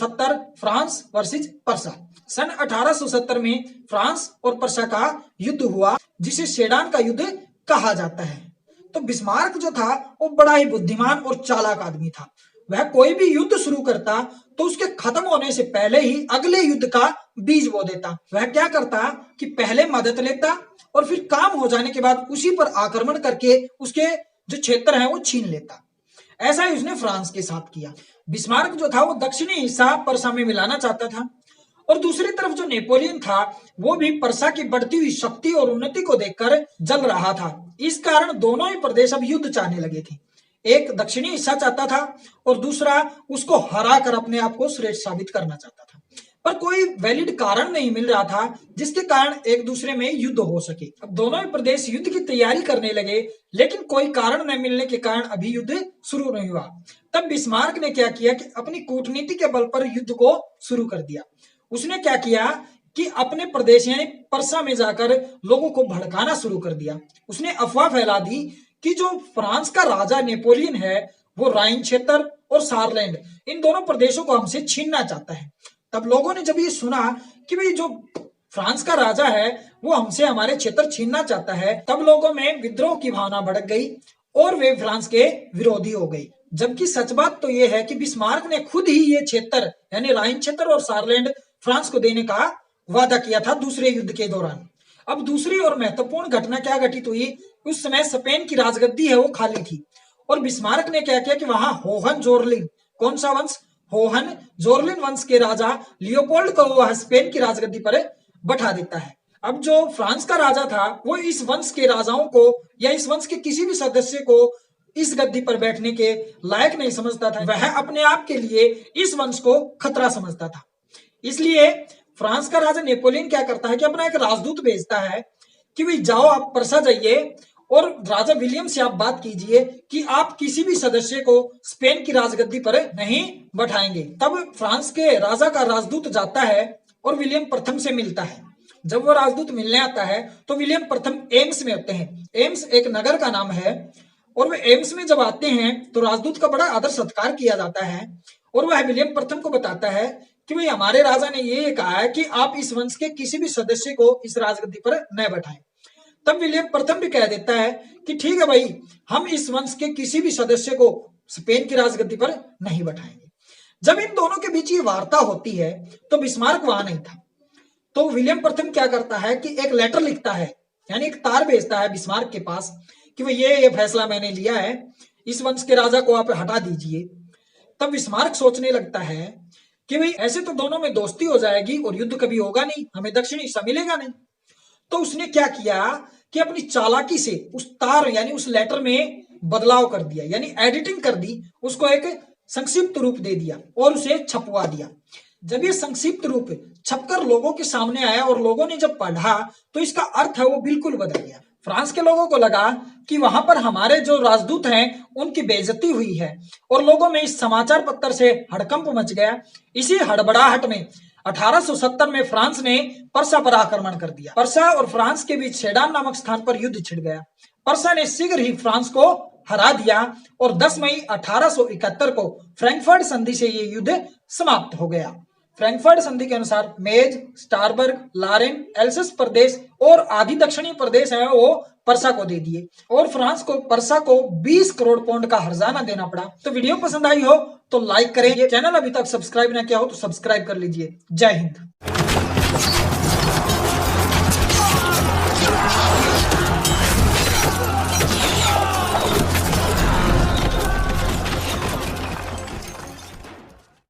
1870 France versus Parsa. सन 1870 में France और पर्सा का युद्ध हुआ, जिसे सेडान का युद्ध कहा जाता है। तो बिस्मार्क जो था वो बड़ा ही बुद्धिमान और चालाक आदमी था। वह कोई भी युद्ध शुरू करता तो उसके खत्म होने से पहले ही अगले युद्ध का बीज बो देता। वह क्या करता कि पहले मदद लेता और फिर काम हो जाने के बाद उसी पर आक्रमण करके उसके जो क्षेत्र है वो छीन लेता। ऐसा ही उसने फ्रांस के साथ किया। बिस्मार्क जो था वो दक्षिणी हिस्सा पर्सा में मिलाना चाहता था, और दूसरी तरफ जो नेपोलियन था वो भी पर्सा की बढ़ती हुई शक्ति और उन्नति को देखकर जल रहा था। इस कारण दोनों ही प्रदेश अब युद्ध चाहने लगे थे। एक दक्षिणी हिस्सा चाहता था और दूसरा उसको हरा कर अपने आप को श्रेष्ठ साबित करना चाहता था, पर कोई वैलिड कारण नहीं मिल रहा था जिसके कारण एक दूसरे में युद्ध हो सके। अब दोनों ही प्रदेश युद्ध की तैयारी करने लगे, लेकिन कोई कारण न मिलने के कारण अभी युद्ध शुरू नहीं हुआ। तब बिस्मार्क ने क्या किया कि अपनी कूटनीति के बल पर युद्ध को शुरू कर दिया। उसने क्या किया कि अपने प्रदेश यानी पर्सा में जाकर लोगों को भड़काना शुरू कर दिया। उसने अफवाह फैला दी कि जो फ्रांस का राजा नेपोलियन है वो राइन क्षेत्र और सारलैंड इन दोनों प्रदेशों को हमसे छीनना चाहता है। तब लोगों ने जब ये सुना कि भाई जो फ्रांस का राजा है वो हमसे हमारे क्षेत्र छीनना चाहता है, तब लोगों में विद्रोह की भावना भड़क गई और वे फ्रांस के विरोधी हो गई। जबकि सच बात तो यह है कि बिस्मार्क ने खुद ही ये क्षेत्र यानी राइन क्षेत्र और सारलैंड फ्रांस को देने का वादा किया था दूसरे युद्ध के दौरान। अब दूसरी और महत्वपूर्ण घटना क्या घटित हुई, उस समय स्पेन की राजगद्दी है वो खाली थी और बिस्मार्क ने क्या किया कि वहां होहन जोरलिन, कौन सा वंश, होहन जोरलिन वंश के राजा लियोपोल्ड को वह स्पेन की राजगद्दी पर बैठा देता है। अब जो फ्रांस का राजा था वो इस वंश के राजाओं को या इस वंश के किसी भी सदस्य को इस गद्दी पर बैठने के लायक नहीं समझता था। वह अपने आप के लिए इस वंश को खतरा समझता था। इसलिए फ्रांस का राजा नेपोलियन क्या करता है कि अपना एक राजदूत भेजता है कि भाई जाओ आप पर्सा जाइए और राजा विलियम से आप बात कीजिए कि आप किसी भी सदस्य को स्पेन की राजगद्दी पर नहीं बैठाएंगे। तब फ्रांस के राजा का राजदूत जाता है और विलियम प्रथम से मिलता है। जब वो राजदूत मिलने आता है तो विलियम प्रथम एम्स में होते हैं। एम्स एक नगर का नाम है और वे एम्स में जब आते हैं तो राजदूत का बड़ा आदर सत्कार किया जाता है और वह विलियम प्रथम को बताता है कि भाई हमारे राजा ने ये कहा है कि आप इस वंश के किसी भी सदस्य को इस राजगद्दी पर न बैठाएं। तब विलियम प्रथम भी कह देता है कि ठीक है भाई, हम इस वंश के किसी भी सदस्य को स्पेन की राजगद्दी पर नहीं बैठाएंगे। जब इन दोनों के बीच ये वार्ता होती है तो बिस्मार्क वहां नहीं था। तो विलियम प्रथम क्या करता है कि एक लेटर लिखता है, यानी एक तार भेजता है बिस्मार्क के पास कि भाई ये फैसला मैंने लिया है, इस वंश के राजा को आप हटा दीजिए। तब बिस्मार्क सोचने लगता है कि भाई ऐसे तो दोनों में दोस्ती हो जाएगी और युद्ध कभी होगा नहीं, हमें दक्षिण हिस्सा मिलेगा नहीं। तो उसने क्या किया कि अपनी चालाकी से उस तार यानी उस लेटर में बदलाव कर दिया, यानी एडिटिंग कर दी, उसको एक संक्षिप्त रूप दे दिया और उसे छपवा दिया। जब ये संक्षिप्त रूप छपकर लोगों के सामने आया और लोगों ने जब पढ़ा तो इसका अर्थ है वो बिल्कुल बदल गया। फ्रांस के लोगों को लगा कि वहां पर हमारे जो राजदूत हैं उनकी बेइज्जती हुई है और लोगों में इस समाचार पत्र से हड़कंप मच गया। इसी हड़बड़ाहट में 1870 में फ्रांस ने पर्सा पर आक्रमण कर दिया। पर्सा और फ्रांस के बीच सेडान नामक स्थान पर युद्ध छिड़ गया। पर्सा ने शीघ्र ही फ्रांस को हरा दिया और 10 मई 1871 को फ्रैंकफर्ट संधि से ये युद्ध समाप्त हो गया। फ्रैंकफर्ट संधि के अनुसार मेज, स्टारबर्ग, लारेन, एल्सेस प्रदेश और आदि दक्षिणी प्रदेश है वो पर्सा को दे दिए और फ्रांस को पर्सा को 20 करोड़ पाउंड का हर्जाना देना पड़ा। तो वीडियो पसंद आई हो तो लाइक करें, चैनल अभी तक सब्सक्राइब ना किया हो तो सब्सक्राइब कर लीजिए। जय हिंद।